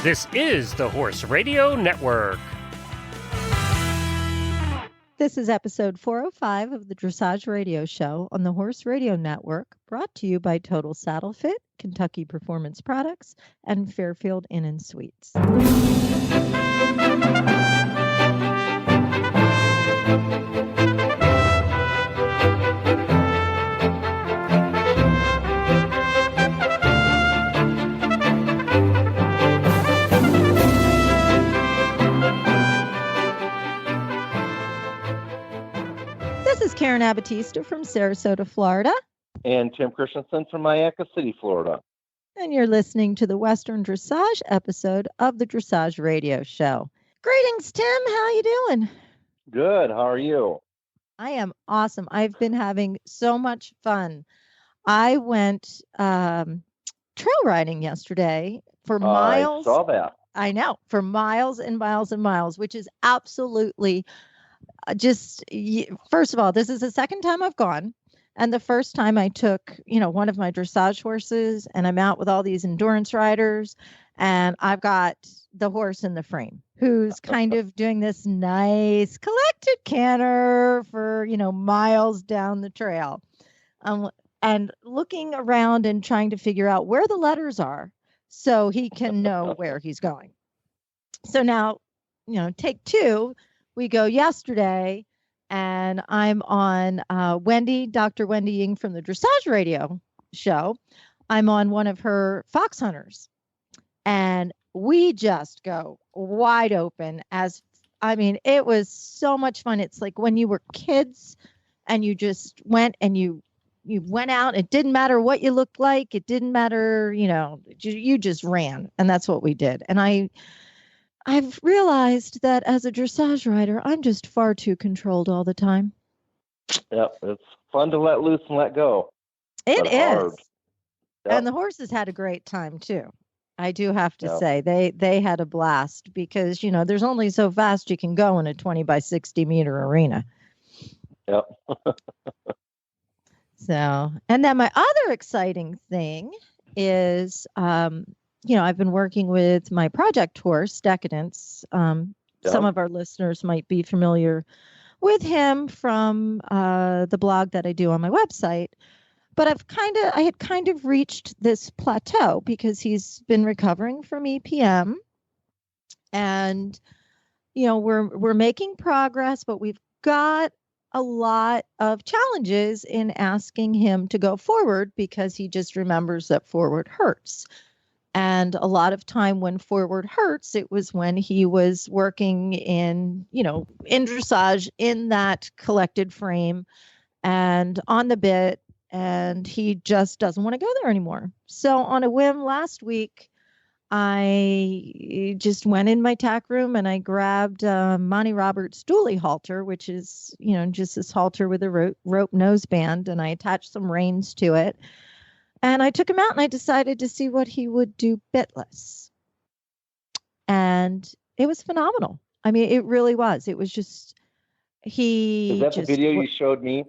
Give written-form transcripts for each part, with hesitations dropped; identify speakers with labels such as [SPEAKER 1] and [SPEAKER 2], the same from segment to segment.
[SPEAKER 1] This is the Horse Radio Network.
[SPEAKER 2] This is episode 405 of the Dressage Radio Show on the Horse Radio Network, brought to you by Total Saddle Fit, Kentucky Performance Products, and Fairfield Inn & Suites. This is Karen Abatista from Sarasota, Florida.
[SPEAKER 3] And Tim Christensen from Mayaca City, Florida.
[SPEAKER 2] And you're listening to the Western Dressage episode of the Dressage Radio Show. Greetings, Tim. How you doing?
[SPEAKER 3] Good. How are you?
[SPEAKER 2] I am awesome. I've been having so much fun. I went trail riding yesterday for miles.
[SPEAKER 3] I saw that.
[SPEAKER 2] I know, for miles and miles and miles, which is absolutely just, first of all, this is the second time I've gone. And the first time I took, one of my dressage horses, and I'm out with all these endurance riders, and I've got the horse in the frame who's kind of doing this nice collected canter for, miles down the trail. And looking around and trying to figure out where the letters are so he can know where he's going. So now, take two. We go yesterday, and I'm on Dr. Wendy Ying from the Dressage Radio Show. I'm on one of her fox hunters, and we just go wide open. It was so much fun. It's like when you were kids and you just went and you went out. It didn't matter what you looked like. It didn't matter, you just ran, and that's what we did. And I've realized that as a dressage rider, I'm just far too controlled all the time.
[SPEAKER 3] Yeah, it's fun to let loose and let go.
[SPEAKER 2] It is.
[SPEAKER 3] Hard. Yep.
[SPEAKER 2] And the horses had a great time too. I do have to say they had a blast because, there's only so fast you can go in a 20 by 60 meter arena.
[SPEAKER 3] Yep.
[SPEAKER 2] So, and then my other exciting thing is, I've been working with my project horse, Decadence. Some of our listeners might be familiar with him from the blog that I do on my website. But I had kind of reached this plateau because he's been recovering from EPM. And, we're making progress, but we've got a lot of challenges in asking him to go forward because he just remembers that forward hurts. And a lot of time when forward hurts, it was when he was working in dressage in that collected frame and on the bit, and he just doesn't want to go there anymore. So on a whim last week, I just went in my tack room and I grabbed Monty Roberts' dually halter, which is, just this halter with a rope noseband, and I attached some reins to it. And I took him out and I decided to see what he would do bitless. And it was phenomenal. It really was. It was just,
[SPEAKER 3] Is that the video you showed me?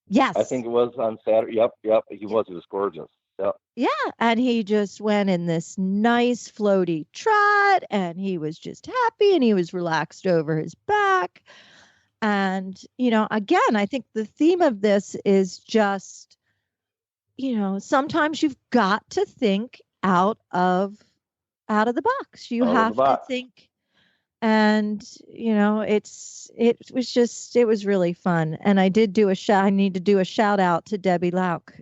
[SPEAKER 2] Yes.
[SPEAKER 3] I think it was on Saturday. Yep. He was gorgeous. Yep.
[SPEAKER 2] Yeah. And he just went in this nice floaty trot, and he was just happy, and he was relaxed over his back. And, again, I think the theme of this is just, sometimes you've got to think out of the box. You have to think, and it was really fun. And I did I need to do a shout out to Debbie Lauk,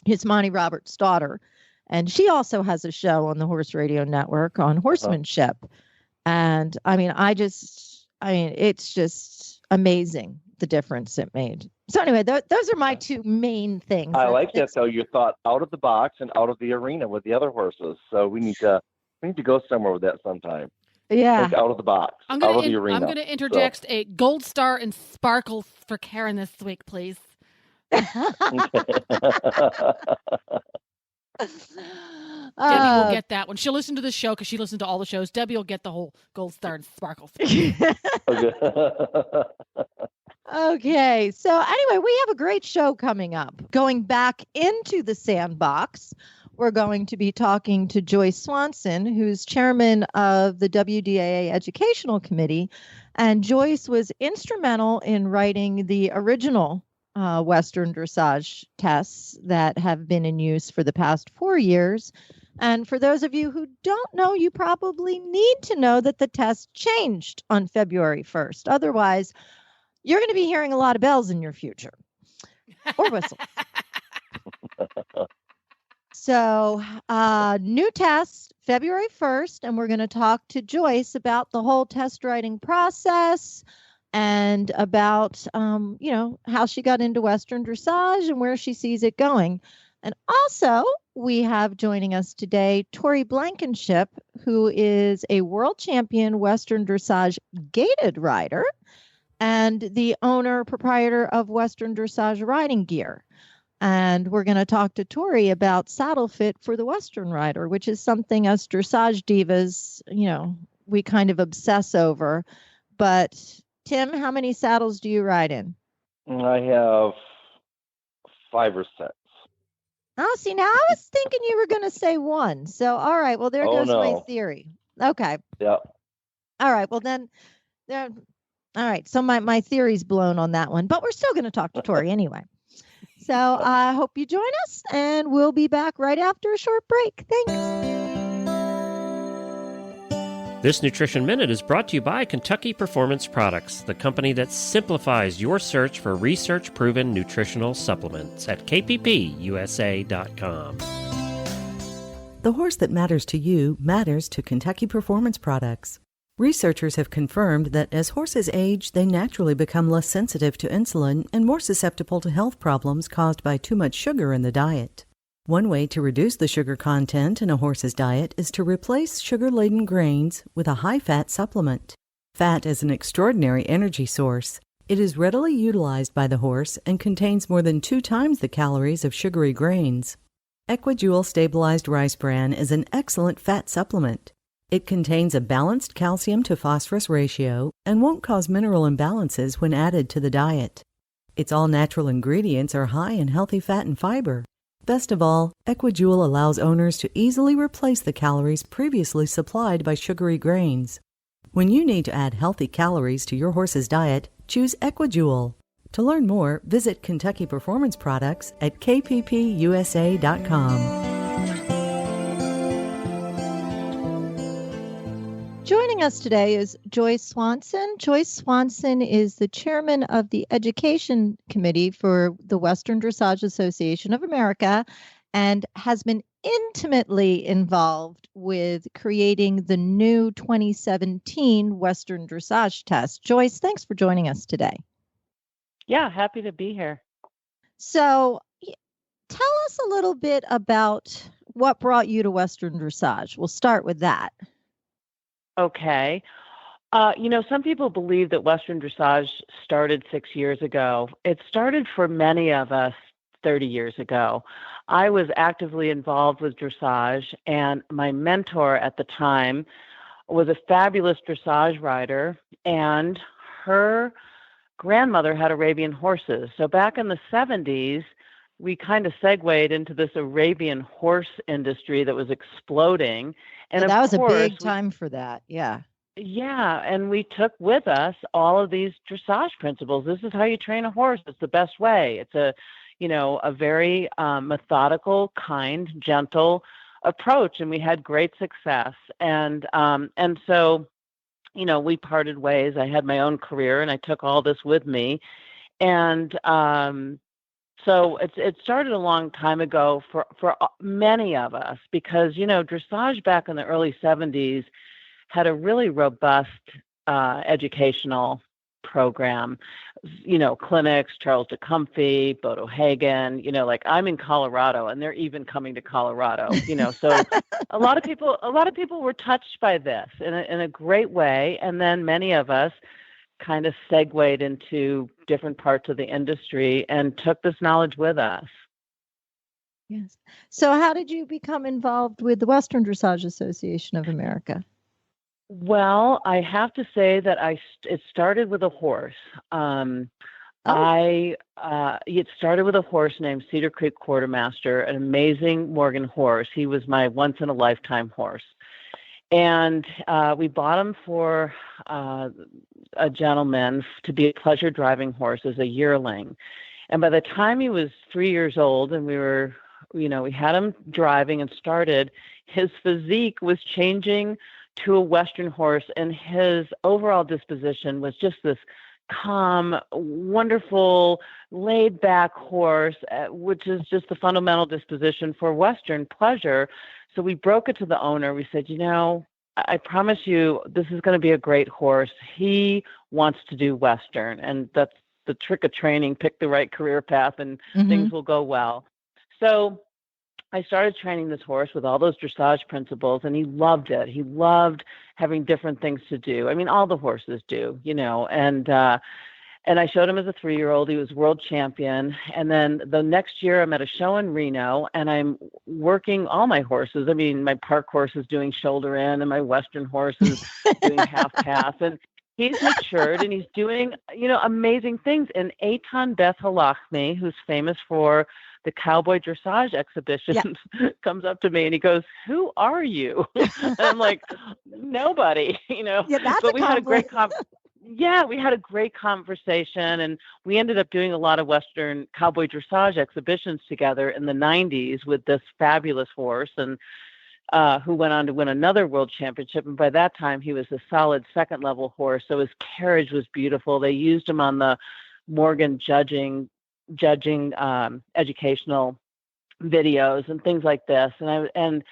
[SPEAKER 2] his Monty Roberts' daughter, and she also has a show on the Horse Radio Network on horsemanship. And it's just amazing the difference it made. So anyway, those are my two main things.
[SPEAKER 3] I like that though. You thought out of the box and out of the arena with the other horses. So we need to go somewhere with that sometime.
[SPEAKER 2] Yeah,
[SPEAKER 3] think out of the box, out of the arena.
[SPEAKER 4] I'm going to interject a gold star and sparkles for Karen this week, please. Debbie will get that one. She'll listen to the show because she listened to all the shows. Debbie will get the whole gold star and sparkles.
[SPEAKER 2] Okay, so anyway, we have a great show coming up. Going back into the sandbox, we're going to be talking to Joyce Swanson, who's chairman of the WDAA Educational Committee. And Joyce was instrumental in writing the original Western dressage tests that have been in use for the past 4 years. And for those of you who don't know, you probably need to know that the test changed on February 1st. Otherwise, you're going to be hearing a lot of bells in your future or whistles. So, new test February 1st, and we're going to talk to Joyce about the whole test writing process and about, how she got into Western dressage and where she sees it going. And also, we have joining us today Tori Blankenship, who is a world champion Western dressage gaited rider and the owner, proprietor of Western dressage riding gear. And we're going to talk to Tori about saddle fit for the Western rider, which is something us dressage divas, we kind of obsess over. But Tim, how many saddles do you ride in?
[SPEAKER 3] I have 5 or 6.
[SPEAKER 2] Oh, see, now I was thinking you were going to say 1. So, all right. Well, there goes my theory. Okay.
[SPEAKER 3] Yeah.
[SPEAKER 2] All right. Well, then, all right. So my theory's blown on that one, but we're still going to talk to Tori anyway. So I hope you join us, and we'll be back right after a short break. Thanks.
[SPEAKER 1] This Nutrition Minute is brought to you by Kentucky Performance Products, the company that simplifies your search for research-proven nutritional supplements at kppusa.com.
[SPEAKER 5] The horse that matters to you matters to Kentucky Performance Products. Researchers have confirmed that as horses age, they naturally become less sensitive to insulin and more susceptible to health problems caused by too much sugar in the diet. One way to reduce the sugar content in a horse's diet is to replace sugar-laden grains with a high-fat supplement. Fat is an extraordinary energy source. It is readily utilized by the horse and contains more than 2 times the calories of sugary grains. Equijewel stabilized rice bran is an excellent fat supplement. It contains a balanced calcium to phosphorus ratio and won't cause mineral imbalances when added to the diet. Its all-natural ingredients are high in healthy fat and fiber. Best of all, Equijewel allows owners to easily replace the calories previously supplied by sugary grains. When you need to add healthy calories to your horse's diet, choose Equijewel. To learn more, visit Kentucky Performance Products at kppusa.com.
[SPEAKER 2] Joining us today is Joyce Swanson. Joyce Swanson is the chairman of the Education Committee for the Western Dressage Association of America and has been intimately involved with creating the new 2017 Western Dressage test. Joyce, thanks for joining us today.
[SPEAKER 6] Yeah, happy to be here.
[SPEAKER 2] So tell us a little bit about what brought you to Western Dressage. We'll start with that.
[SPEAKER 6] Okay. Some people believe that Western dressage started 6 years ago. It started for many of us 30 years ago. I was actively involved with dressage, and my mentor at the time was a fabulous dressage rider, and her grandmother had Arabian horses. So back in the 70s, we kind of segued into this Arabian horse industry that was exploding. And
[SPEAKER 2] that was
[SPEAKER 6] course,
[SPEAKER 2] a big time for that. Yeah.
[SPEAKER 6] Yeah. And we took with us all of these dressage principles. This is how you train a horse. It's the best way. It's a very methodical, kind, gentle approach. And we had great success. And so, we parted ways. I had my own career and I took all this with me. And, so it started a long time ago for many of us because, dressage back in the early 70s had a really robust educational program, clinics, Charles DeComfey, Bodo Hagen, I'm in Colorado and they're even coming to Colorado, so a lot of people were touched by this in a great way. And then many of us kind of segued into different parts of the industry and took this knowledge with us.
[SPEAKER 2] Yes. So how did you become involved with the Western Dressage Association of America?
[SPEAKER 6] Well, I have to say that it started with a horse. It started with a horse named Cedar Creek Quartermaster, an amazing Morgan horse. He was my once in a lifetime horse. And we bought him for a gentleman to be a pleasure driving horse as a yearling. And by the time he was 3 years old and we had him driving and started, his physique was changing to a Western horse, and his overall disposition was just this calm, wonderful, laid-back horse, which is just the fundamental disposition for Western pleasure. So we broke it to the owner. We said, I promise you, this is going to be a great horse. He wants to do Western, and that's the trick of training. Pick the right career path, and things will go well. So I started training this horse with all those dressage principles, and he loved it. He loved having different things to do. I mean, all the horses do, and I showed him as a 3-year-old. He was world champion. And then the next year I'm at a show in Reno, and I'm working all my horses. I mean, my park horse is doing shoulder in, and my Western horse is doing half pass. And he's matured, and he's doing, amazing things. And Eitan Beth Halachmi, who's famous for the cowboy dressage exhibitions, comes up to me and he goes, "Who are you?" And I'm like, "Nobody,"
[SPEAKER 2] Yeah, that's
[SPEAKER 6] but we had a great we had a great conversation, and we ended up doing a lot of Western cowboy dressage exhibitions together in the 90s with this fabulous horse, and who went on to win another world championship. And by that time, he was a solid second level horse. So his carriage was beautiful. They used him on the Morgan judging educational videos and things like this. And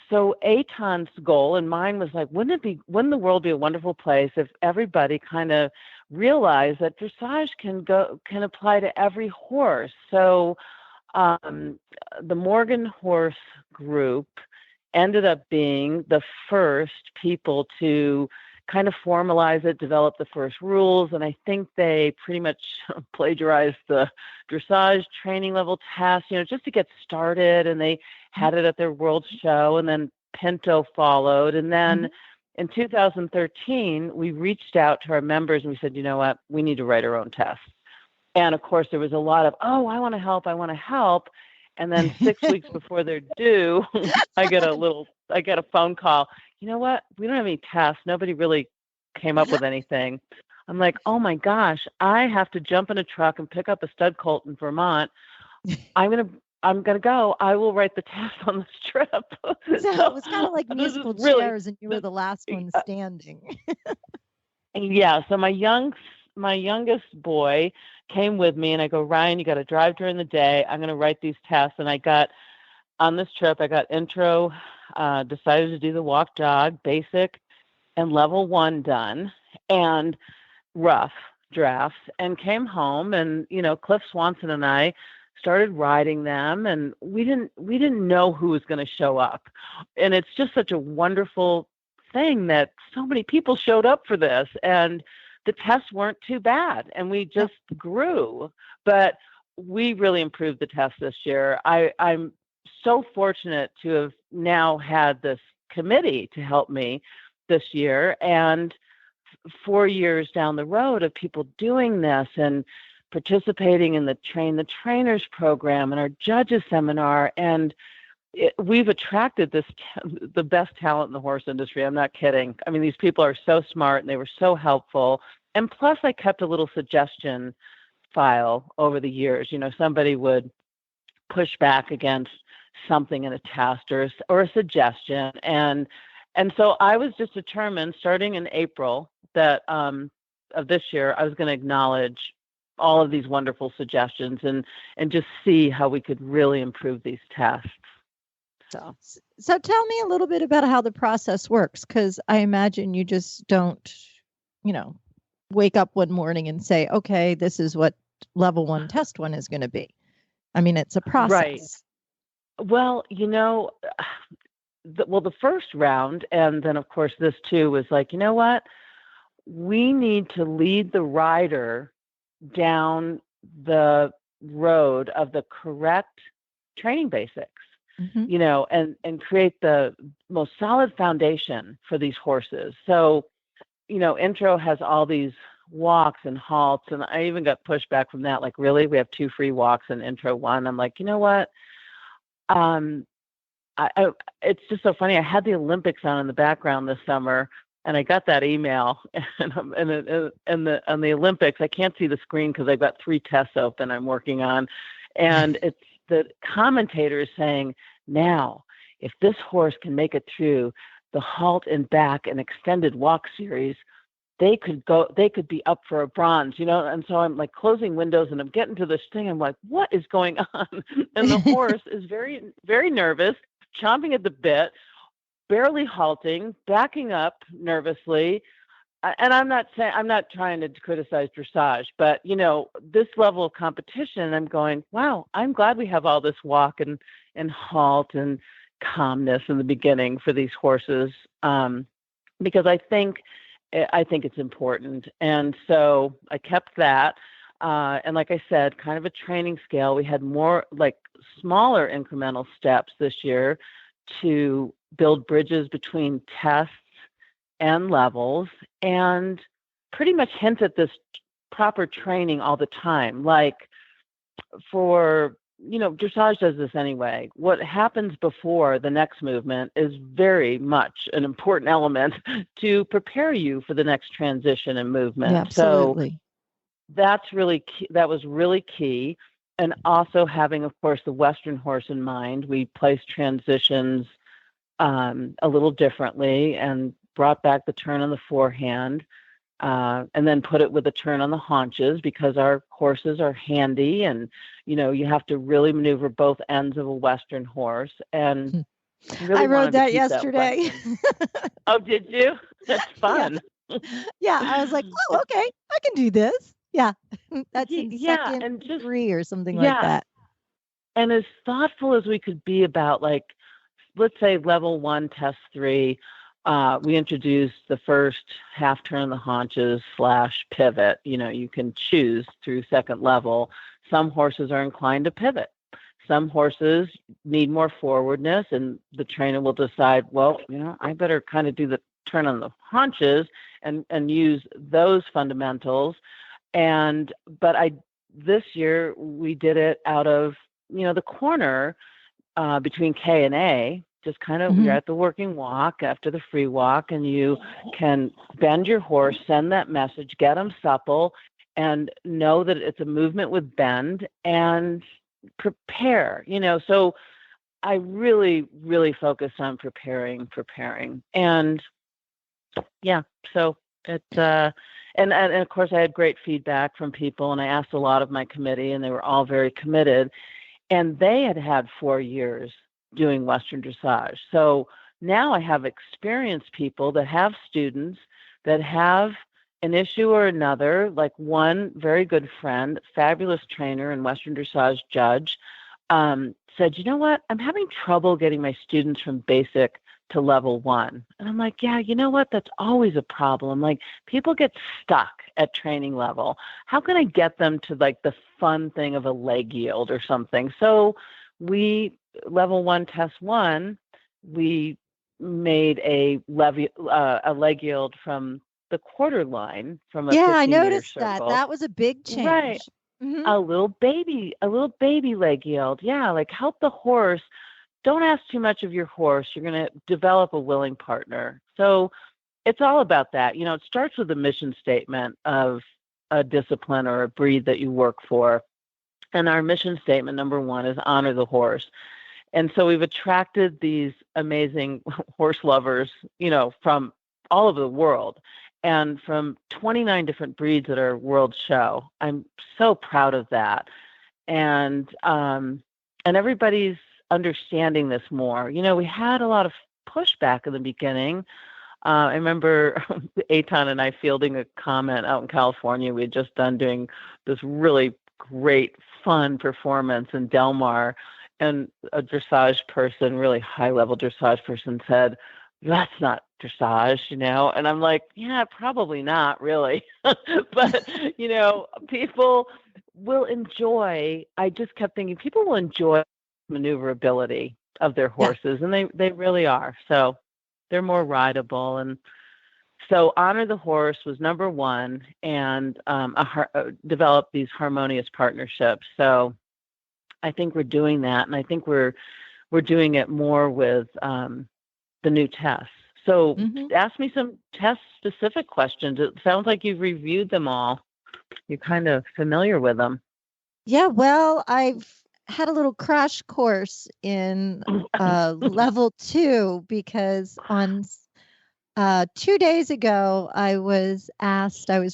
[SPEAKER 6] so Eitan's goal and mine was like, wouldn't the world be a wonderful place if everybody kind of realized that dressage can apply to every horse? So the Morgan Horse Group ended up being the first people to kind of formalize it, develop the first rules, and I think they pretty much plagiarized the dressage training level test, just to get started, and they had it at their world show, and then Pinto followed, and then in 2013, we reached out to our members and we said, you know what, we need to write our own test. And of course, there was a lot of, I want to help. And then 6 weeks before they're due, I get a phone call. You know what? We don't have any tests. Nobody really came up with anything. I'm like, oh my gosh, I have to jump in a truck and pick up a stud colt in Vermont. I'm gonna go. I will write the test on this trip. So
[SPEAKER 2] it was kind of like musical chairs, and you were the last one standing.
[SPEAKER 6] Yeah. So my youngest boy came with me, and I go, Ryan, you got to drive during the day. I'm going to write these tests. And on this trip, I got intro, decided to do the walk jog, basic, and level 1 done, and rough drafts, and came home, and, Cliff Swanson and I started riding them, and we didn't know who was going to show up. And it's just such a wonderful thing that so many people showed up for this, and the tests weren't too bad, and we just grew. But we really improved the test this year. I'm so fortunate to have now had this committee to help me this year, and 4 years down the road of people doing this and participating in the Train the Trainers program and our judges seminar. And we've attracted the best talent in the horse industry. I'm not kidding. I mean, these people are so smart, and they were so helpful. And plus, I kept a little suggestion file over the years. Somebody would push back against something in a test or a suggestion. And so I was just determined, starting in April that of this year, I was going to acknowledge all of these wonderful suggestions and just see how we could really improve these tests.
[SPEAKER 2] So tell me a little bit about how the process works, because I imagine you just don't, wake up one morning and say, okay, this is what level 1 test 1 is going to be. I mean, it's a process.
[SPEAKER 6] Right. Well, the first round, and then of course this too, was like, you know what? We need to lead the rider down the road of the correct training basics, and create the most solid foundation for these horses. So, intro has all these walks and halts. And I even got pushback from that. Like, really? We have 2 free walks in intro 1. I'm like, you know what? It's just so funny. I had the Olympics on in the background this summer, and I got that email. And on the Olympics, I can't see the screen because I've got 3 tests open I'm working on, and it's the commentator is saying, now, if this horse can make it through the halt and back and extended walk series, they could be up for a bronze, And so I'm like closing windows and I'm getting to this thing. I'm like, what is going on? And the horse is very, very nervous, chomping at the bit, barely halting, backing up nervously. And I'm not trying to criticize dressage, but this level of competition, I'm going, wow, I'm glad we have all this walk and halt and calmness in the beginning for these horses, because I think it's important. And so I kept that. And like I said, kind of a training scale. We had more like smaller incremental steps this year to build bridges between tests and levels, and pretty much hint at this proper training all the time. Like for, dressage does this anyway. What happens before the next movement is very much an important element to prepare you for the next transition and movement.
[SPEAKER 2] Yeah, absolutely.
[SPEAKER 6] So that's really key. That was really key. And also having, of course, the Western horse in mind, we placed transitions a little differently and brought back the turn on the forehand, and then put it with a turn on the haunches, because our horses are handy, and you have to really maneuver both ends of a Western horse. And really
[SPEAKER 2] I rode that yesterday.
[SPEAKER 6] Oh, did you? That's fun.
[SPEAKER 2] Yeah, I was like, oh, okay, I can do this. Yeah, that's second
[SPEAKER 6] and just
[SPEAKER 2] 3 or something like that.
[SPEAKER 6] And as thoughtful as we could be about, like, let's say level 1, test 3. We introduced the first half turn of the haunches / pivot. You can choose through second level. Some horses are inclined to pivot. Some horses need more forwardness, and the trainer will decide, well, I better kind of do the turn on the haunches and use those fundamentals. But this year we did it out of, the corner between K and A. Just kind of, you're at the working walk after the free walk, and you can bend your horse, send that message, get them supple, and know that it's a movement with bend, and prepare. So I really, really focused on preparing. And yeah, so it, and of course I had great feedback from people, and I asked a lot of my committee, and they were all very committed, and they had 4 years doing Western dressage. So now I have experienced people that have students that have an issue or another. Like one very good friend, fabulous trainer and Western dressage judge, said, you know what? I'm having trouble getting my students from basic to level 1. And I'm like, yeah, you know what? That's always a problem. Like, people get stuck at training level. How can I get them to like the fun thing of a leg yield or something? So level 1, test 1, we made a leg yield from the quarter line from a 15-meter
[SPEAKER 2] I noticed
[SPEAKER 6] circle.
[SPEAKER 2] that was a big change.
[SPEAKER 6] Right. A little baby leg yield. Yeah, like help the horse. Don't ask too much of your horse. You're going to develop a willing partner. So it's all about that. It starts with the mission statement of a discipline or a breed that you work for. And our mission statement, number 1, is honor the horse. And so we've attracted these amazing horse lovers, from all over the world, and from 29 different breeds at our world show. I'm so proud of that. And everybody's understanding this more. We had a lot of pushback in the beginning. I remember Eitan and I fielding a comment out in California. We had just done doing this really great, fun performance in Del Mar. And a dressage person, really high-level dressage person, said, that's not dressage, And I'm like, yeah, probably not really. But, people will enjoy, I just kept thinking, people will enjoy maneuverability of their horses, and they really are. So they're more rideable. And So honor the horse was number one, and develop these harmonious partnerships. So I think we're doing that, and I think we're doing it more with the new tests. So ask me some test-specific questions. It sounds like you've reviewed them all. You're kind of familiar with them.
[SPEAKER 2] Yeah, well, I've had a little crash course in level 2 because on 2 days ago, I was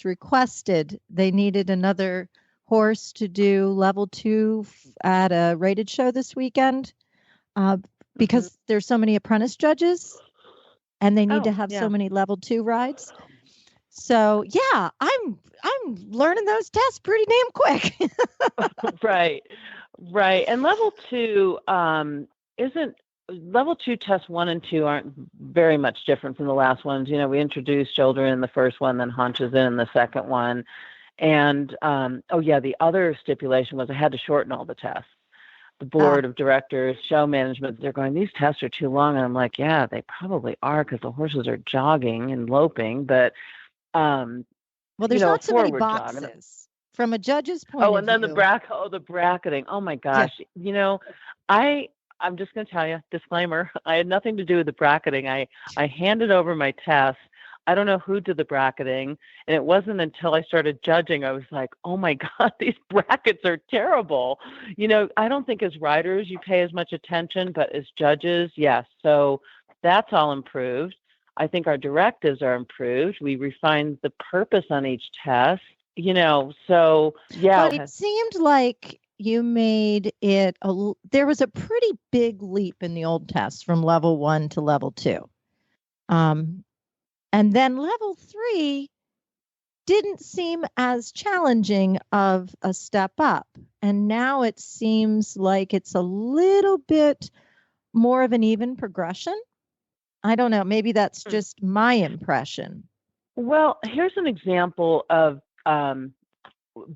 [SPEAKER 2] requested, they needed another horse to do level 2 at a rated show this weekend because there's so many apprentice judges and they need to have so many level 2 rides. So yeah, I'm learning those tests pretty damn quick.
[SPEAKER 6] Right. And level 2 isn't level 2 tests 1 and 2 aren't very much different from the last ones. You know, we introduced children in the first one, then haunches in the second one. And the other stipulation was I had to shorten all the tests. The board of directors, show management, they're going, these tests are too long. And I'm like, yeah, they probably are because the horses are jogging and loping. But, well,
[SPEAKER 2] there's not so many boxes jogging. From a judge's point of view.
[SPEAKER 6] And then the bracketing. Oh, my gosh. Yeah. You know, I'm just going to tell you, disclaimer, I had nothing to do with the bracketing. I handed over my test. I don't know who did the bracketing. And it wasn't until I started judging, I was like, oh my God, these brackets are terrible. You know, I don't think as riders you pay as much attention, but as judges, yes. So that's all improved. I think our directives are improved. We refined the purpose on each test, you know, so yeah.
[SPEAKER 2] But it seemed like you made it, there was a pretty big leap in the old test from level 1 to level 2. And then level 3 didn't seem as challenging of a step up. And now it seems like it's a little bit more of an even progression. I don't know. Maybe that's just my impression.
[SPEAKER 6] Well, here's an example of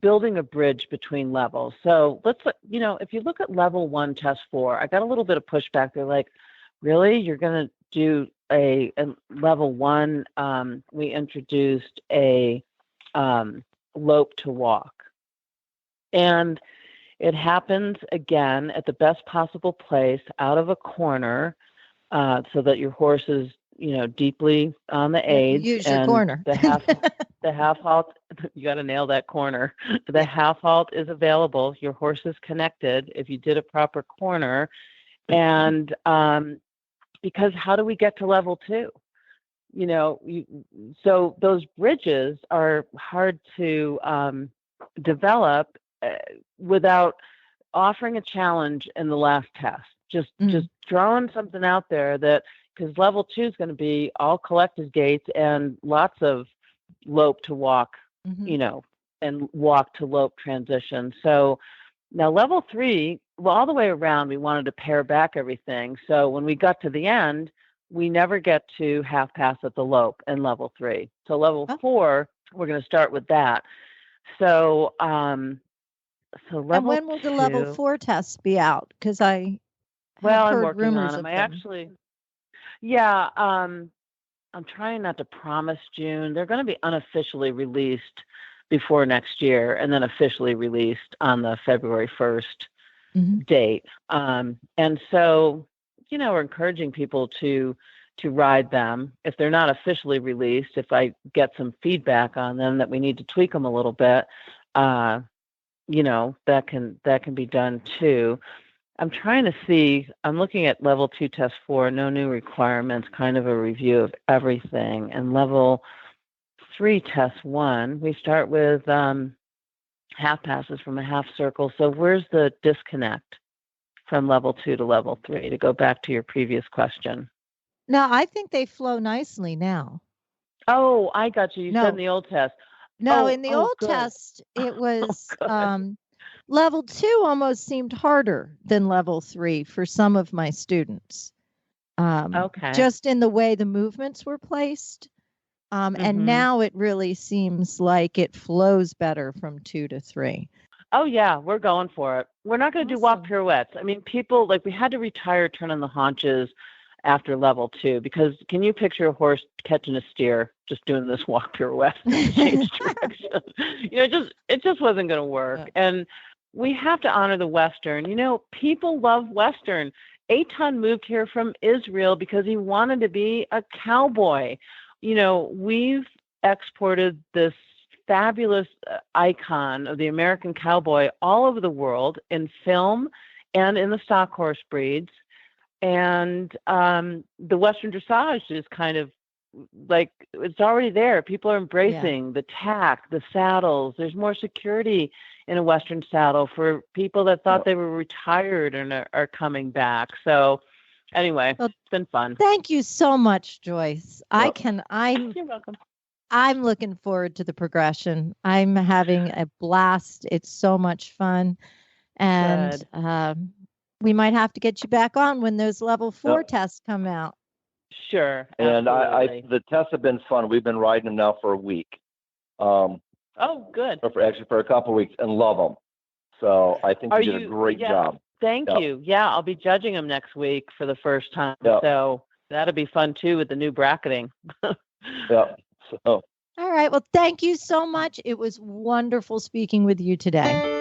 [SPEAKER 6] building a bridge between levels. So let's, you know, if you look at level 1, test 4, I got a little bit of pushback. They're like, really? You're going to do a level 1, we introduced a lope to walk. And it happens again at the best possible place out of a corner so that your horse is, you know, deeply on the aids.
[SPEAKER 2] Use your corner.
[SPEAKER 6] The half halt, you got to nail that corner. The half halt is available. Your horse is connected if you did a proper corner. And because how do we get to level 2? You know, so those bridges are hard to develop without offering a challenge in the last test. Just throwing something out there that, because level 2 is going to be all collected gaits and lots of lope to walk, you know, and walk to lope transition. So now level 3, well, all the way around, we wanted to pare back everything. So when we got to the end, we never get to half pass at the lope in level 3. So level 4, we're going to start with that. So, level
[SPEAKER 2] and when will the level 4 tests be out? Because I'm
[SPEAKER 6] working on them. I'm trying not to promise June. They're going to be unofficially released before next year, and then officially released on the February 1st date. And so, you know, we're encouraging people to ride them. If they're not officially released, if I get some feedback on them that we need to tweak them a little bit, you know, that can be done too. I'm trying to see, I'm looking at level 2 test 4, no new requirements, kind of a review of everything. And level 3 test 1, we start with half passes from a half circle. So where's the disconnect from level 2 to level 3, to go back to your previous question?
[SPEAKER 2] No, I think they flow nicely now.
[SPEAKER 6] Oh, I got you. You said in the old test.
[SPEAKER 2] No, in the old test, it was level 2 almost seemed harder than level 3 for some of my students. Just in the way the movements were placed. And now it really seems like it flows better from 2 to 3.
[SPEAKER 6] Oh, yeah, we're going for it. We're not going to do walk pirouettes. I mean, people, like, we had to retire turn on the haunches after level 2, because can you picture a horse catching a steer just doing this walk pirouette change direction? It just wasn't going to work.
[SPEAKER 2] Yeah.
[SPEAKER 6] And we have to honor the Western. People love Western. Eitan moved here from Israel because he wanted to be a cowboy. We've exported this fabulous icon of the American cowboy all over the world in film and in the stock horse breeds. And the Western dressage is kind of like, it's already there. People are embracing the tack, the saddles. There's more security in a Western saddle for people that thought they were retired and are coming back. So anyway, it's been fun.
[SPEAKER 2] Thank you so much, Joyce.
[SPEAKER 6] You're welcome.
[SPEAKER 2] I'm looking forward to the progression. I'm having a blast. It's so much fun. And we might have to get you back on when those level 4 tests come out.
[SPEAKER 6] Sure.
[SPEAKER 3] And the tests have been fun. We've been riding them now for a week.
[SPEAKER 6] Oh, good.
[SPEAKER 3] For a couple of weeks, and love them. So I think you did a great job.
[SPEAKER 6] Thank you. Yeah, I'll be judging them next week for the first time. So that'll be fun too with the new bracketing.
[SPEAKER 3] So.
[SPEAKER 2] All right. Well, thank you so much. It was wonderful speaking with you today.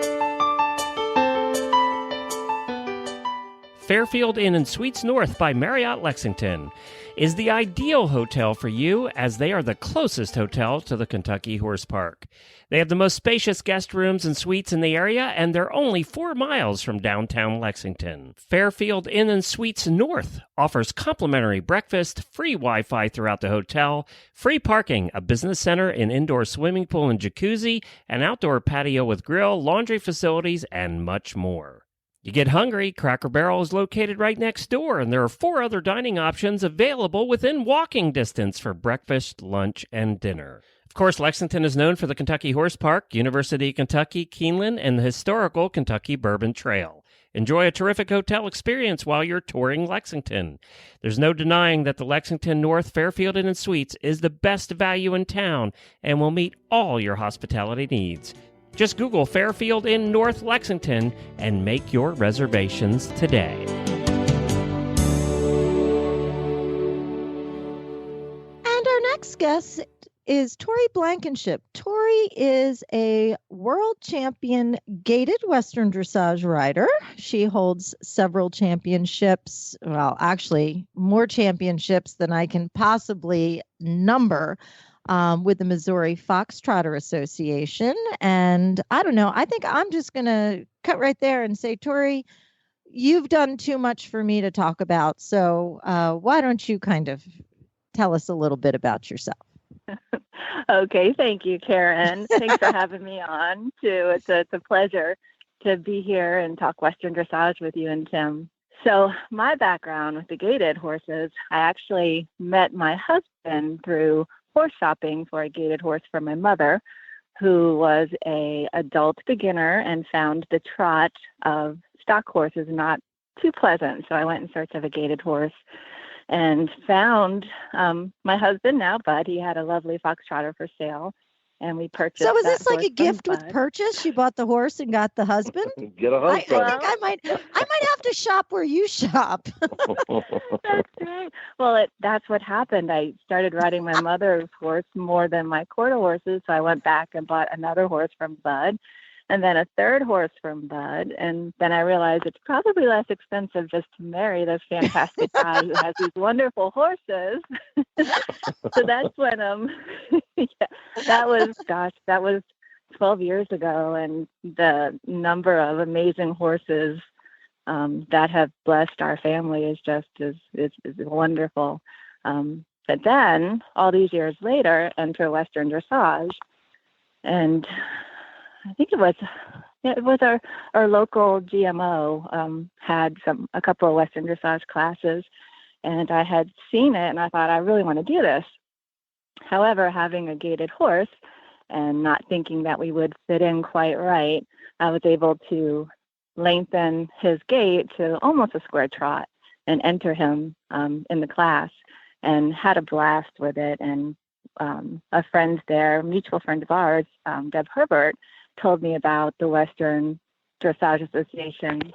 [SPEAKER 1] Fairfield Inn and Suites North by Marriott Lexington is the ideal hotel for you, as they are the closest hotel to the Kentucky Horse Park. They have the most spacious guest rooms and suites in the area, and they're only 4 miles from downtown Lexington. Fairfield Inn and Suites North offers complimentary breakfast, free Wi-Fi throughout the hotel, free parking, a business center, an indoor swimming pool and jacuzzi, an outdoor patio with grill, laundry facilities, and much more. You get hungry, Cracker Barrel is located right next door, and there are 4 other dining options available within walking distance for breakfast, lunch, and dinner. Of course, Lexington is known for the Kentucky Horse Park, University of Kentucky, Keeneland, and the historical Kentucky Bourbon Trail. Enjoy a terrific hotel experience while you're touring Lexington. There's no denying that the Lexington North Fairfield Inn & Suites is the best value in town and will meet all your hospitality needs. Just Google Fairfield Inn North Lexington and make your reservations today.
[SPEAKER 2] And our next guest is Tori Blankenship. Tori is a world champion gaited Western dressage rider. She holds several championships, well, actually more championships than I can possibly number. With the Missouri Foxtrotter Association. And I don't know, I think I'm just going to cut right there and say, Tori, you've done too much for me to talk about. So why don't you kind of tell us a little bit about yourself?
[SPEAKER 7] Okay, thank you, Karen. Thanks for having me on, too. It's a pleasure to be here and talk Western dressage with you and Tim. So my background with the gaited horses, I actually met my husband through horse shopping for a gaited horse for my mother, who was a adult beginner and found the trot of stock horses not too pleasant. So I went in search of a gaited horse and found my husband now, Bud. He had a lovely foxtrotter for sale, and we purchased.
[SPEAKER 2] So was
[SPEAKER 7] that
[SPEAKER 2] this like a
[SPEAKER 7] horse
[SPEAKER 2] gift
[SPEAKER 7] from
[SPEAKER 2] with
[SPEAKER 7] Bud.
[SPEAKER 2] purchase? You bought the horse and got the husband?
[SPEAKER 3] Get a
[SPEAKER 2] I
[SPEAKER 3] husband.
[SPEAKER 2] think I might have to shop where you shop.
[SPEAKER 7] That's right. Well, that's what happened. I started riding my mother's horse more than my quarter horses, so I went back and bought another horse from Bud, and then a third horse from Bud, and then I realized it's probably less expensive just to marry this fantastic guy who has these wonderful horses. So that's when that was 12 years ago, and the number of amazing horses that have blessed our family is wonderful. But then all these years later, enter Western dressage, and I think it was our local GMO had a couple of Western dressage classes, and I had seen it, and I thought, I really want to do this. However, having a gaited horse and not thinking that we would fit in quite right, I was able to lengthen his gait to almost a square trot and enter him in the class, and had a blast with it. And a friend there, mutual friend of ours, Deb Herbert, told me about the Western Dressage Association.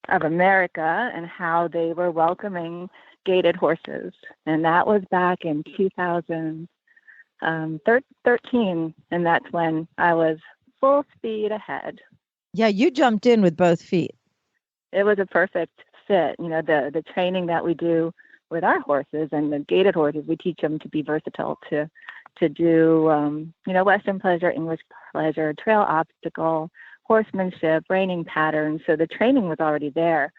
[SPEAKER 7] of America and how they were welcoming gaited horses. And that was back in 2013. And that's when I was full speed ahead.
[SPEAKER 2] Yeah, you jumped in with both feet.
[SPEAKER 7] It was a perfect fit. The training that we do with our horses and the gaited horses, we teach them to be versatile, to do, Western pleasure, English pleasure, trail obstacle, horsemanship, reining patterns. So the training was already there.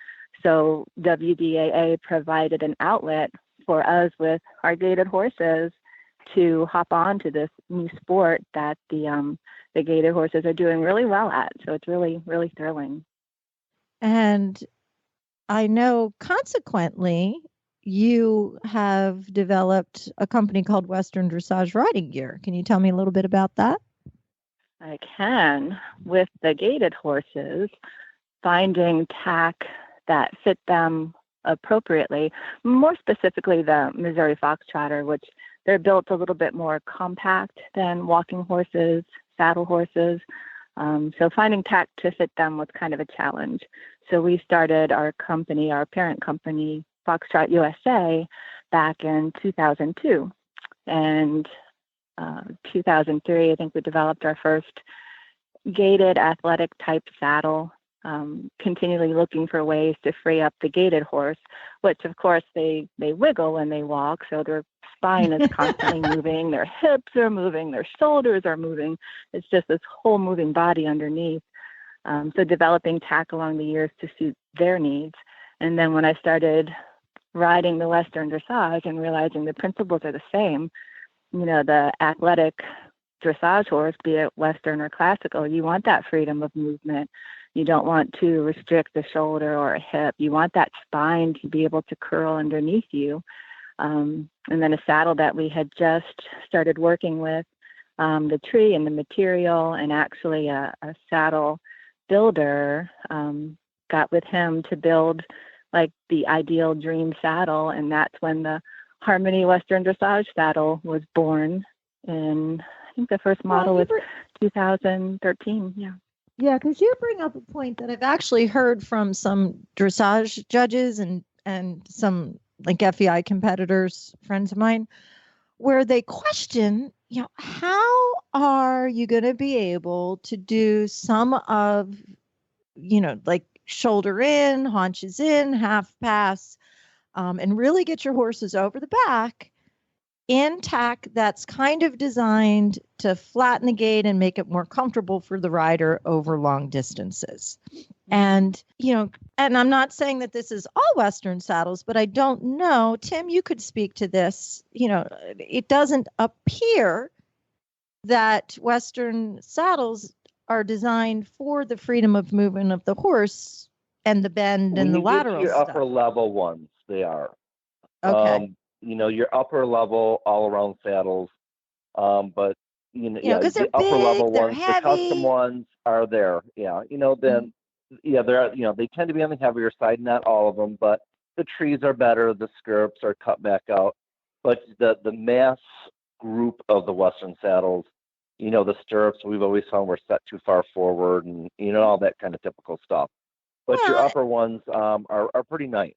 [SPEAKER 7] So WDAA provided an outlet for us with our gaited horses to hop on to this new sport that the gaited horses are doing really well at. So it's really, really thrilling.
[SPEAKER 2] And I know consequently, you have developed a company called Western Dressage Riding Gear. Can you tell me a little bit about that?
[SPEAKER 7] I can. With the gaited horses, finding tack that fit them appropriately, more specifically the Missouri Foxtrotter, which they're built a little bit more compact than walking horses, saddle horses. So finding tack to fit them was kind of a challenge. So we started our company, our parent company, Foxtrot USA, back in 2002. And 2003, I think we developed our first gaited athletic type saddle, continually looking for ways to free up the gaited horse, which of course they wiggle when they walk. So their spine is constantly moving, their hips are moving, their shoulders are moving. It's just this whole moving body underneath. So developing tack along the years to suit their needs. And then when I started riding the Western dressage and realizing the principles are the same, the athletic dressage horse, be it Western or classical, you want that freedom of movement. You don't want to restrict a shoulder or a hip. You want that spine to be able to curl underneath you. And then a saddle that we had just started working with, the tree and the material, and actually a saddle builder, got with him to build like the ideal dream saddle. And that's when the Harmony Western Dressage saddle was born. And I think the first model was 2013. Yeah.
[SPEAKER 2] Yeah, because you bring up a point that I've actually heard from some dressage judges and some like FEI competitors, friends of mine, where they question, how are you going to be able to do some of, like shoulder in, haunches in, half pass, and really get your horses over the back in tack that's kind of designed to flatten the gait and make it more comfortable for the rider over long distances. And, and I'm not saying that this is all Western saddles, but I don't know. Tim, you could speak to this. It doesn't appear that Western saddles are designed for the freedom of movement of the horse and the bend and the lateral
[SPEAKER 3] your
[SPEAKER 2] stuff.
[SPEAKER 3] Upper level ones, they are.
[SPEAKER 2] Okay.
[SPEAKER 3] Your upper level all around saddles. But
[SPEAKER 2] because
[SPEAKER 3] the
[SPEAKER 2] they're
[SPEAKER 3] upper
[SPEAKER 2] big,
[SPEAKER 3] level
[SPEAKER 2] they're
[SPEAKER 3] ones,
[SPEAKER 2] heavy.
[SPEAKER 3] the custom ones are there. Yeah. They're they tend to be on the heavier side, not all of them, but the trees are better, the skirts are cut back out. But the mass group of the Western saddles, the stirrups we've always found were set too far forward, and all that kind of typical stuff. But your upper ones are pretty nice.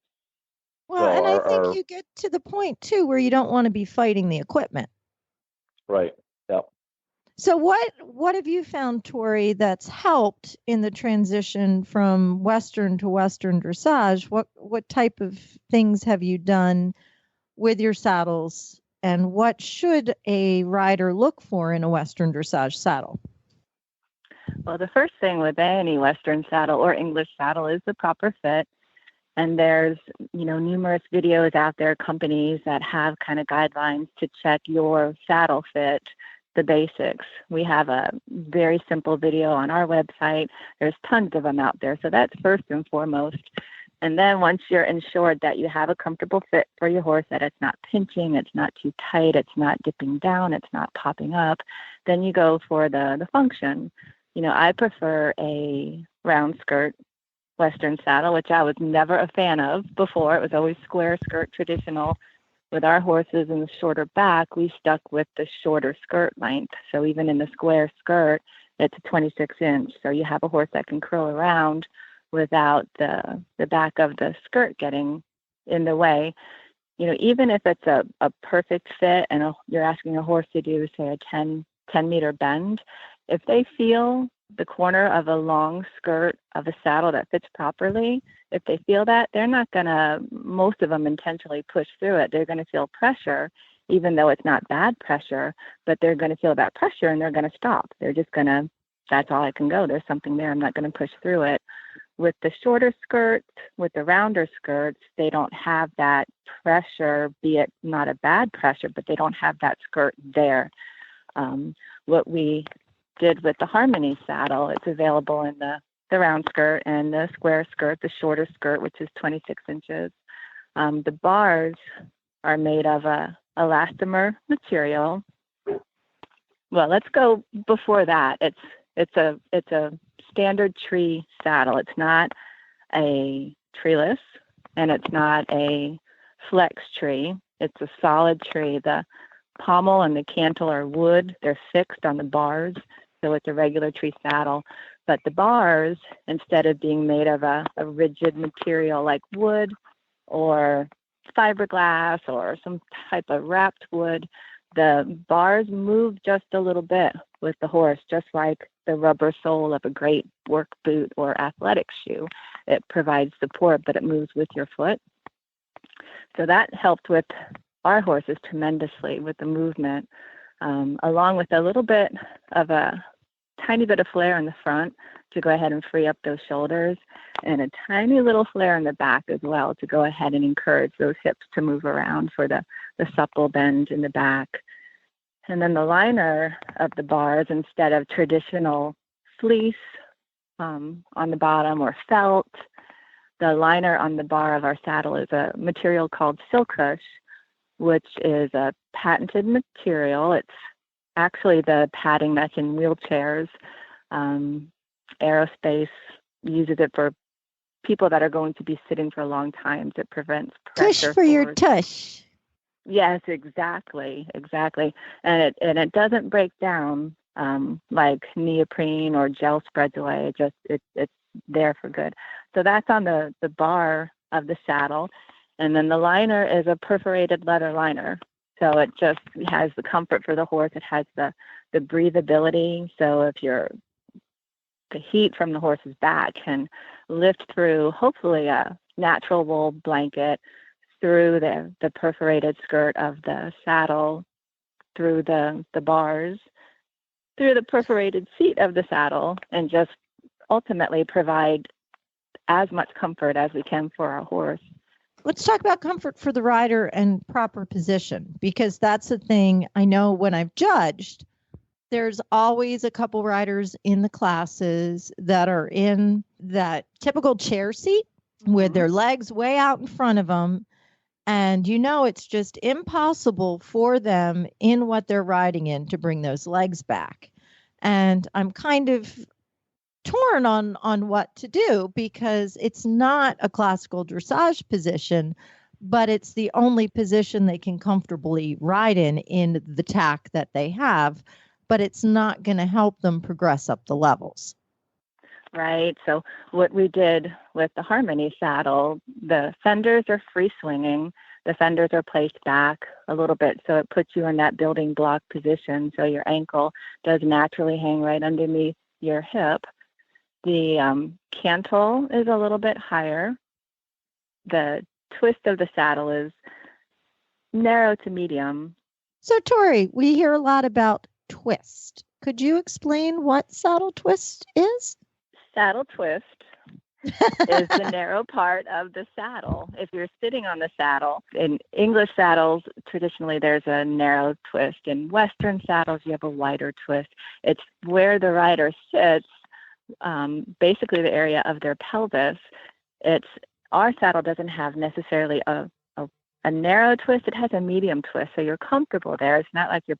[SPEAKER 2] Well,
[SPEAKER 3] So
[SPEAKER 2] and I think you get to the point too where you don't want to be fighting the equipment.
[SPEAKER 3] Right. Yeah.
[SPEAKER 2] So what have you found, Tori, that's helped in the transition from Western to Western dressage? What type of things have you done with your saddles, and what should a rider look for in a Western dressage saddle?
[SPEAKER 7] Well, the first thing with any Western saddle or English saddle is the proper fit. And there's, numerous videos out there, companies that have kind of guidelines to check your saddle fit, the basics. We have a very simple video on our website. There's tons of them out there. So that's first and foremost. And then once you're ensured that you have a comfortable fit for your horse, that it's not pinching, it's not too tight, it's not dipping down, it's not popping up, then you go for the function. I prefer a round skirt Western saddle, which I was never a fan of before. It was always square skirt traditional. With our horses in the shorter back, we stuck with the shorter skirt length. So even in the square skirt, it's a 26 inch. So you have a horse that can curl around without the back of the skirt getting in the way. Even if it's a perfect fit and you're asking a horse to do, say, a 10 meter bend, if they feel the corner of a long skirt of a saddle that fits properly, if they feel that, they're not going to, most of them intentionally push through it. They're going to feel pressure, even though it's not bad pressure, but they're going to feel that pressure and they're going to stop. They're just going to, that's all I can go. There's something there. I'm not going to push through it. With the shorter skirts, with the rounder skirts, they don't have that pressure, be it not a bad pressure, but they don't have that skirt there. What we did with the Harmony saddle, it's available in the round skirt and the square skirt, the shorter skirt, which is 26 inches. The bars are made of a elastomer material. Well, let's go before that. It's a standard tree saddle. It's not a treeless and it's not a flex tree. It's a solid tree. The pommel and the cantle are wood. They're fixed on the bars, so it's a regular tree saddle. But the bars, instead of being made of a rigid material like wood or fiberglass or some type of wrapped wood, the bars move just a little bit with the horse, just like the rubber sole of a great work boot or athletic shoe. It provides support, but it moves with your foot. So that helped with our horses tremendously with the movement, along with a little bit of a tiny bit of flare in the front to go ahead and free up those shoulders, and a tiny little flare in the back as well to go ahead and encourage those hips to move around for the supple bend in the back. And then the liner of the bars, instead of traditional fleece on the bottom or felt, the liner on the bar of our saddle is a material called Silkush, which is a patented material. It's actually the padding that's in wheelchairs. Aerospace uses it for people that are going to be sitting for long times. It prevents pressure.
[SPEAKER 2] Tush for your tush.
[SPEAKER 7] Yes, exactly. And it doesn't break down like neoprene or gel spreads away. It's there for good. So that's on the bar of the saddle. And then the liner is a perforated leather liner. So it just has the comfort for the horse. It has the breathability. So if the heat from the horse's back can lift through, hopefully, a natural wool blanket, through the perforated skirt of the saddle, through the bars, through the perforated seat of the saddle, and just ultimately provide as much comfort as we can for our horse.
[SPEAKER 2] Let's talk about comfort for the rider and proper position, because that's the thing I know when I've judged. There's always a couple riders in the classes that are in that typical chair seat with their legs way out in front of them. And it's just impossible for them in what they're riding in to bring those legs back. And I'm kind of torn on what to do, because it's not a classical dressage position, but it's the only position they can comfortably ride in the tack that they have, but it's not going to help them progress up the levels.
[SPEAKER 7] Right. So what we did with the Harmony saddle, the fenders are free swinging. The fenders are placed back a little bit, so it puts you in that building block position. So your ankle does naturally hang right underneath your hip. The cantle is a little bit higher. The twist of the saddle is narrow to medium.
[SPEAKER 2] So Tori, we hear a lot about twist. Could you explain what saddle twist is?
[SPEAKER 7] Saddle twist is the narrow part of the saddle. If you're sitting on the saddle, in English saddles, traditionally there's a narrow twist. In Western saddles, you have a wider twist. It's where the rider sits, basically the area of their pelvis. Our saddle doesn't have necessarily a narrow twist. It has a medium twist, so you're comfortable there. It's not like you're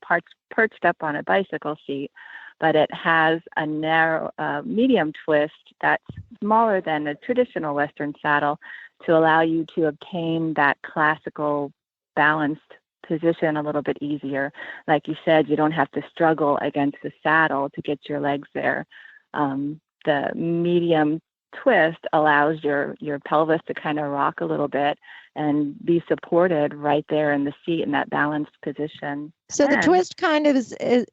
[SPEAKER 7] perched up on a bicycle seat, but it has a narrow medium twist that's smaller than a traditional Western saddle to allow you to obtain that classical balanced position a little bit easier. Like you said, you don't have to struggle against the saddle to get your legs there. The medium twist allows your pelvis to kind of rock a little bit and be supported right there in the seat in that balanced position.
[SPEAKER 2] So the twist kind of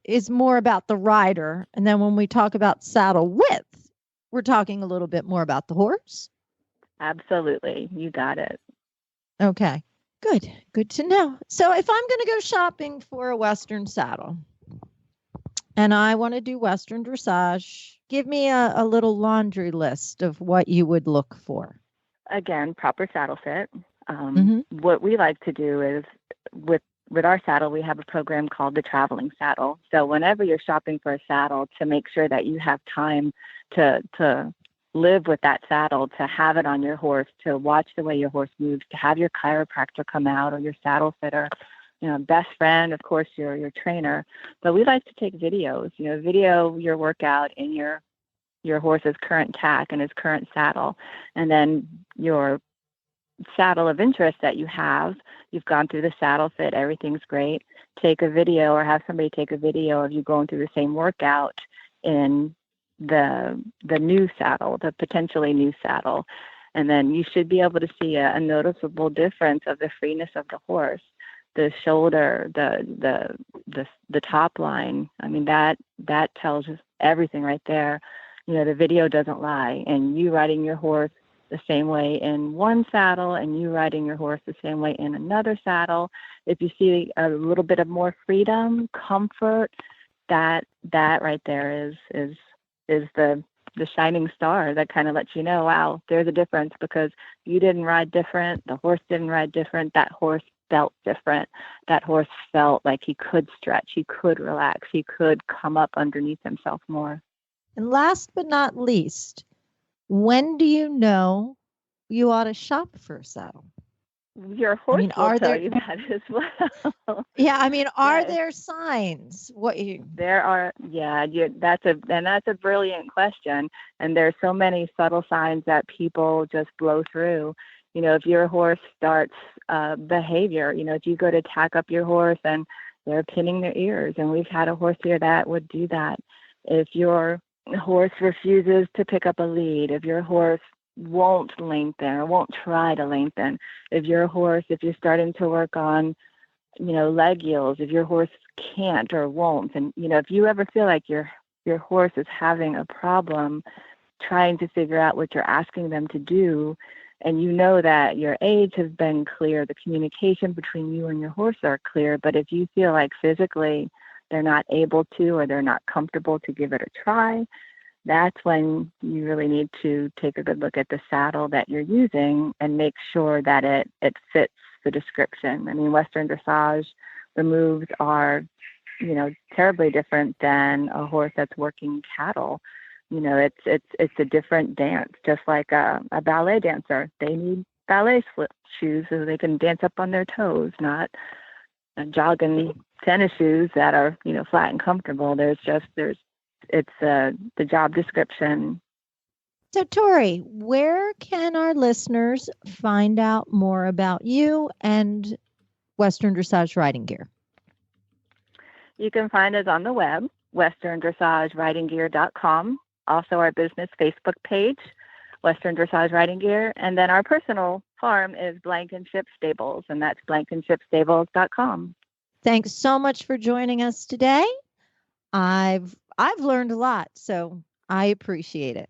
[SPEAKER 2] is more about the rider. And then when we talk about saddle width, we're talking a little bit more about the horse.
[SPEAKER 7] Absolutely. You got it.
[SPEAKER 2] Okay, good. Good to know. So if I'm going to go shopping for a Western saddle and I want to do Western dressage, give me a little laundry list of what you would look for.
[SPEAKER 7] Again, proper saddle fit. What we like to do is with our saddle, we have a program called the traveling saddle. So whenever you're shopping for a saddle, to make sure that you have time to live with that saddle, to have it on your horse, to watch the way your horse moves, to have your chiropractor come out or your saddle fitter, best friend, of course, your trainer. But we like to take videos, video your workout in your horse's current tack and his current saddle. And then your saddle of interest that you've gone through the saddle fit, everything's great. Take a video or have somebody take a video of you going through the same workout in the new saddle, the potentially new saddle. And then you should be able to see a noticeable difference of the freeness of the horse, the shoulder, the top line. I mean, that tells us everything right there. The video doesn't lie. And you riding your horse the same way in one saddle and you riding your horse the same way in another saddle, if you see a little bit of more freedom, comfort, that right there is the shining star that kind of lets you know, wow, there's a difference, because you didn't ride different, the horse didn't ride different, that horse felt different. That horse felt like he could stretch, he could relax, he could come up underneath himself more.
[SPEAKER 2] And last but not least, when do you know you ought to shop for a saddle?
[SPEAKER 7] Your horse will tell you that as well.
[SPEAKER 2] Yeah, I mean, are there signs?
[SPEAKER 7] There are. Yeah, that's a brilliant question. And there's so many subtle signs that people just blow through. If your horse starts behavior, if you go to tack up your horse and they're pinning their ears, and we've had a horse here that would do that. If your horse refuses to pick up a lead, if your horse won't lengthen or won't try to lengthen, if you're starting to work on, leg yields, if your horse can't or won't, and, if you ever feel like your horse is having a problem trying to figure out what you're asking them to do, and that your aids have been clear, the communication between you and your horse are clear, but if you feel like physically they're not able to or they're not comfortable to give it a try, that's when you really need to take a good look at the saddle that you're using and make sure that it fits the description. I mean, Western dressage, the moves are, terribly different than a horse that's working cattle. It's a different dance, just like a ballet dancer. They need ballet shoes so they can dance up on their toes, not jogging tennis shoes that are, flat and comfortable. It's the job description.
[SPEAKER 2] So Tori, where can our listeners find out more about you and Western Dressage riding gear?
[SPEAKER 7] You can find us on the web, westerndressageridinggear.com. Also our business Facebook page, Western Dressage Riding Gear. And then our personal farm is Blankenship Stables, and that's blankenshipstables.com.
[SPEAKER 2] Thanks so much for joining us today. I've learned a lot, so I appreciate it.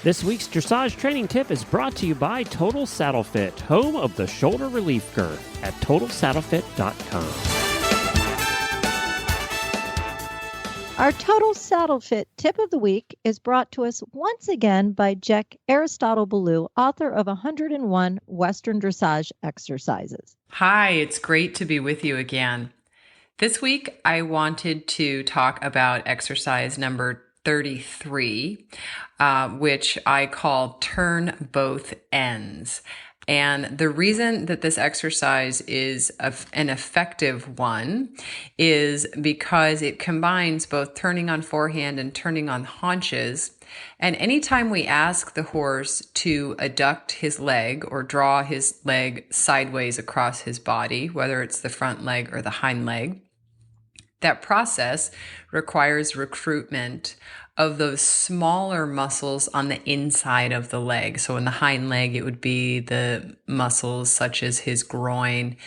[SPEAKER 1] This week's dressage training tip is brought to you by Total Saddle Fit, home of the shoulder relief girth at TotalSaddleFit.com.
[SPEAKER 2] Our Total Saddle Fit tip of the week is brought to us once again by Jack Aristotle Ballou, author of 101 Western Dressage Exercises.
[SPEAKER 8] Hi, it's great to be with you again. This week, I wanted to talk about exercise number 33, which I call turn both ends. And the reason that this exercise is an effective one is because it combines both turning on forehand and turning on haunches. And anytime we ask the horse to adduct his leg or draw his leg sideways across his body, whether it's the front leg or the hind leg, That process requires recruitment of those smaller muscles on the inside of the leg. So in the hind leg, it would be the muscles such as his groin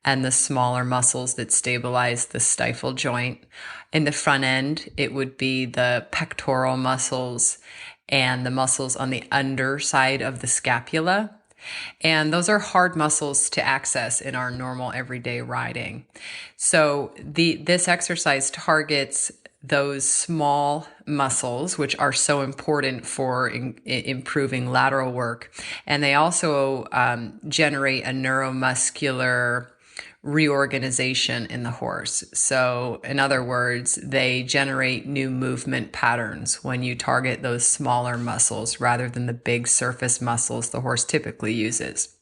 [SPEAKER 8] and the smaller muscles that stabilize the stifle joint. In the front end, it would be the pectoral muscles and the muscles on the underside of the scapula. And those are hard muscles to access in our normal everyday riding. So this exercise targets those small muscles, which are so important for improving lateral work. And they also generate a neuromuscular reorganization in the horse. So in other words, they generate new movement patterns when you target those smaller muscles rather than the big surface muscles the horse typically uses.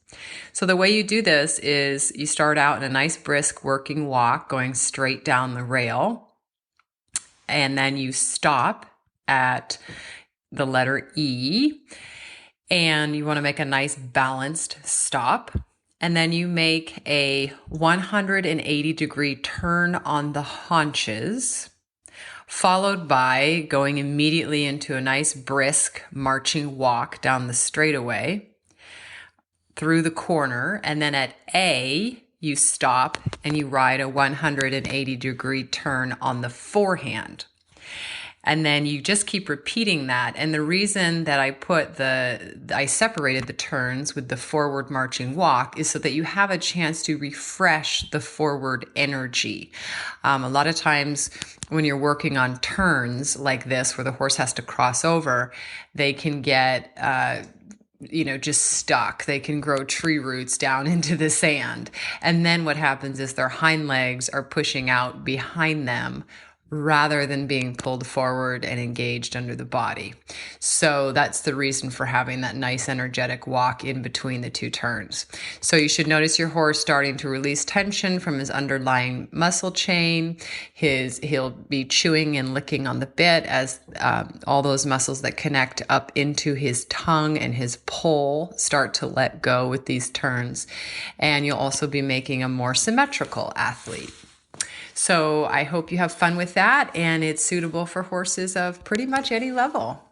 [SPEAKER 8] So the way you do this is you start out in a nice brisk working walk going straight down the rail, and then you stop at the letter E, and you want to make a nice balanced stop. And then you make a 180-degree turn on the haunches, followed by going immediately into a nice brisk marching walk down the straightaway through the corner. And then at A, you stop and you ride a 180-degree turn on the forehand. And then you just keep repeating that. And the reason that I separated the turns with the forward marching walk is so that you have a chance to refresh the forward energy. A lot of times when you're working on turns like this, where the horse has to cross over, they can get, just stuck. They can grow tree roots down into the sand. And then what happens is their hind legs are pushing out behind them rather than being pulled forward and engaged under the body. So that's the reason for having that nice energetic walk in between the two turns. So you should notice your horse starting to release tension from his underlying muscle chain. He'll be chewing and licking on the bit as all those muscles that connect up into his tongue and his poll start to let go with these turns. And you'll also be making a more symmetrical athlete. So I hope you have fun with that, and it's suitable for horses of pretty much any level.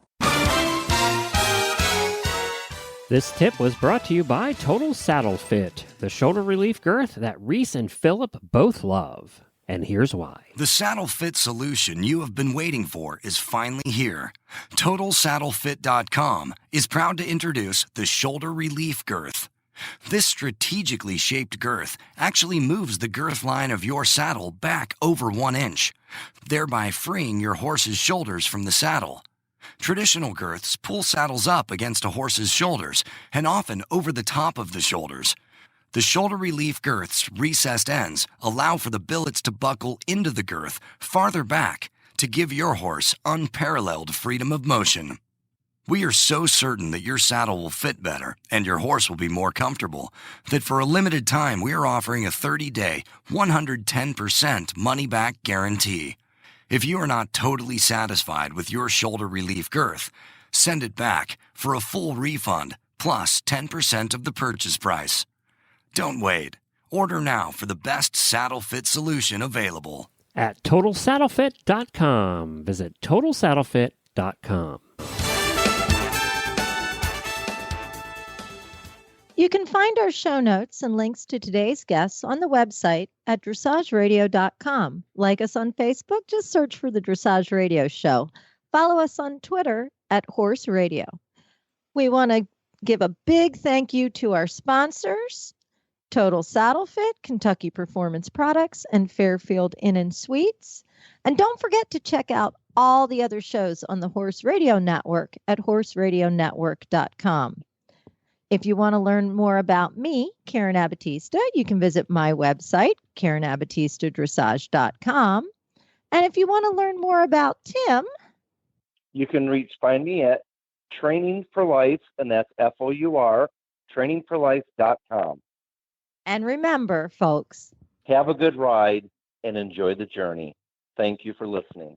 [SPEAKER 1] This tip was brought to you by Total Saddle Fit, the shoulder relief girth that Reese and Phillip both love. And here's why.
[SPEAKER 9] The saddle fit solution you have been waiting for is finally here. TotalSaddleFit.com is proud to introduce the shoulder relief girth. This strategically shaped girth actually moves the girth line of your saddle back over 1 inch, thereby freeing your horse's shoulders from the saddle. Traditional girths pull saddles up against a horse's shoulders and often over the top of the shoulders. The shoulder relief girth's recessed ends allow for the billets to buckle into the girth farther back to give your horse unparalleled freedom of motion. We are so certain that your saddle will fit better and your horse will be more comfortable that for a limited time we are offering a 30-day, 110% money-back guarantee. If you are not totally satisfied with your shoulder relief girth, send it back for a full refund plus 10% of the purchase price. Don't wait. Order now for the best saddle fit solution available.
[SPEAKER 1] At TotalSaddleFit.com. Visit TotalSaddleFit.com.
[SPEAKER 2] You can find our show notes and links to today's guests on the website at dressageradio.com. Like us on Facebook, just search for the Dressage Radio Show. Follow us on Twitter at Horse Radio. We want to give a big thank you to our sponsors, Total Saddle Fit, Kentucky Performance Products, and Fairfield Inn & Suites. And don't forget to check out all the other shows on the Horse Radio Network at horseradionetwork.com. If you want to learn more about me, Karen Abatista, you can visit my website, KarenAbatistadressage.com. And if you want to learn more about Tim,
[SPEAKER 3] You can find me at Training for Life, and that's FOUR, trainingforlife.com.
[SPEAKER 2] and remember, folks,
[SPEAKER 3] Have a good ride and enjoy the journey. Thank you for listening.